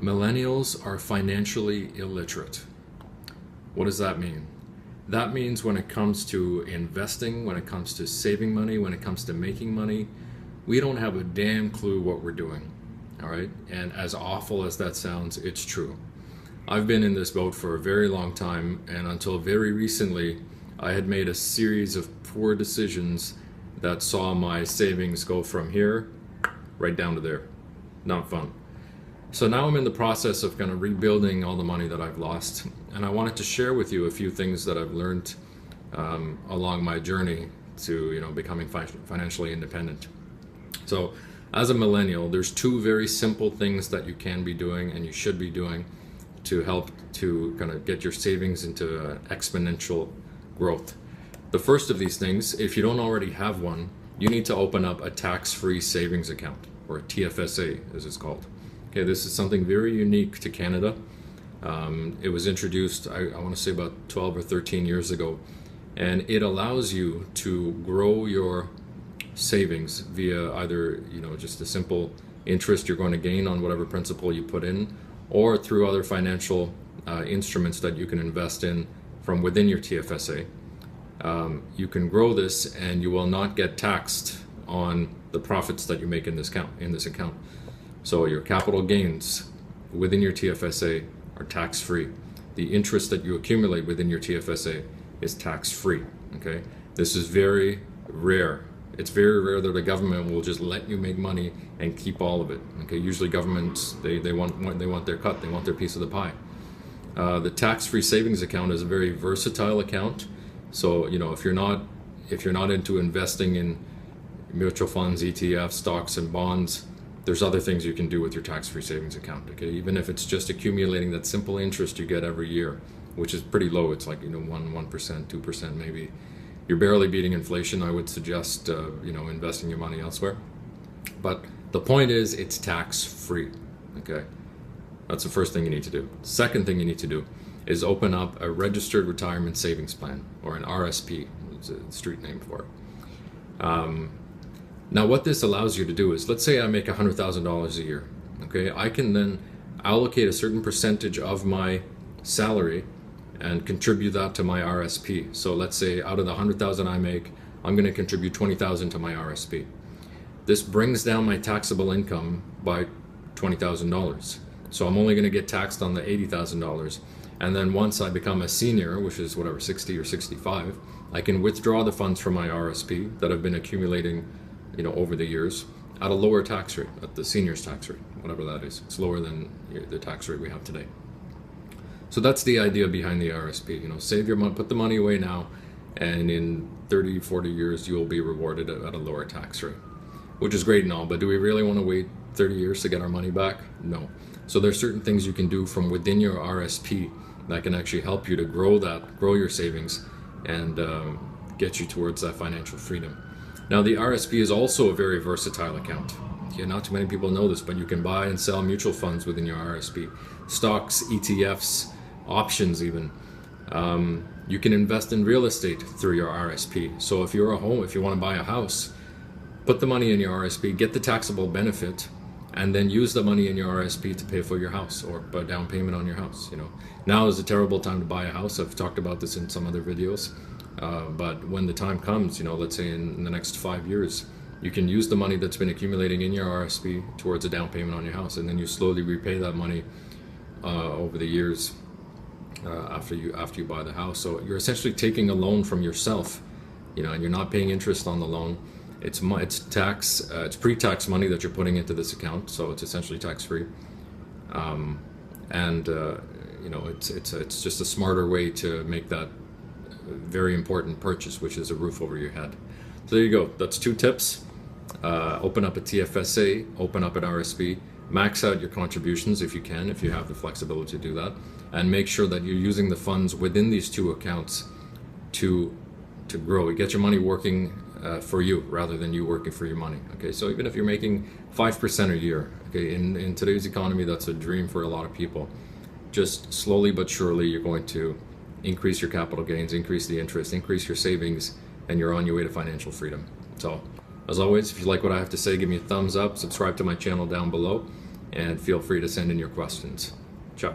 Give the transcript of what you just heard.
Millennials are financially illiterate. What does that mean? That means when it comes to investing, when it comes to saving money, when it comes to making money, we don't have a damn clue what we're doing. All right? And as awful as that sounds, it's true. I've been in this boat for a very long time, and until very recently, I had made a series of poor decisions that saw my savings go from here right down to there. Not fun. So now I'm in the process of kind of rebuilding all the money that I've lost, and I wanted to share with you a few things that I've learned along my journey to becoming financially independent. So as a millennial, there's two very simple things that you can be doing and you should be doing to help to kind of get your savings into exponential growth. The first of these things, if you don't already have one, you need to open up a tax-free savings account, or a TFSA as it's called. Okay, this is something very unique to Canada. It was introduced, I want to say about 12 or 13 years ago, and it allows you to grow your savings via either just a simple interest you're going to gain on whatever principal you put in, or through other financial instruments that you can invest in from within your TFSA. You can grow this and you will not get taxed on the profits that you make in this account. So your capital gains within your TFSA are tax-free. The interest that you accumulate within your TFSA is tax-free. Okay, this is very rare. It's very rare that a government will just let you make money and keep all of it. Okay, usually governments they want their cut, they want their piece of the pie. The tax-free savings account is a very versatile account. So if you're not into investing in mutual funds, ETFs, stocks, and bonds, there's other things you can do with your tax-free savings account. Okay, even if it's just accumulating that simple interest you get every year, which is pretty low. It's like 1%, 2% maybe. You're barely beating inflation. I would suggest investing your money elsewhere. But the point is, it's tax-free. Okay, that's the first thing you need to do. Second thing you need to do is open up a registered retirement savings plan, or an RSP. It's a street name for it. Now what this allows you to do is, let's say I make $100,000 a year. Okay, I can then allocate a certain percentage of my salary and contribute that to my RSP. So let's say out of the $100,000 I make, I'm going to contribute $20,000 to my RSP. This brings down my taxable income by $20,000. So I'm only going to get taxed on the $80,000. And then once I become a senior, which is whatever, 60 or 65, I can withdraw the funds from my RSP that have been accumulating over the years at a lower tax rate, at the senior's tax rate, whatever that is. It's lower than the tax rate we have today. So that's the idea behind the RSP. Save your money, put the money away now, and in 30, 40 years, you will be rewarded at a lower tax rate, which is great and all, but do we really want to wait 30 years to get our money back? No. So there's certain things you can do from within your RSP that can actually help you to grow your savings and get you towards that financial freedom. Now, the RSP is also a very versatile account. Okay, not too many people know this, but you can buy and sell mutual funds within your RSP, stocks, ETFs, options even. You can invest in real estate through your RSP. So if you want to buy a house, put the money in your RSP, get the taxable benefit, and then use the money in your RSP to pay for your house or a down payment on your house. Now is a terrible time to buy a house. I've talked about this in some other videos. But when the time comes, let's say in the next 5 years, you can use the money that's been accumulating in your RSP towards a down payment on your house, and then you slowly repay that money over the years after you buy the house. So you're essentially taking a loan from yourself, and you're not paying interest on the loan. It's pre-tax money that you're putting into this account, so it's essentially tax-free. It's just a smarter way to make that very important purchase, which is a roof over your head. So there you go. That's two tips. Open up a TFSA, open up an RSP, max out your contributions if you can, if you have the flexibility to do that, and make sure that you're using the funds within these two accounts to grow. You get your money working for you rather than you working for your money. Okay, so even if you're making 5% a year, okay, in today's economy, that's a dream for a lot of people. Just slowly but surely, you're going to increase your capital gains, increase the interest, increase your savings, and you're on your way to financial freedom. So, as always, if you like what I have to say, give me a thumbs up, subscribe to my channel down below, and feel free to send in your questions. Ciao.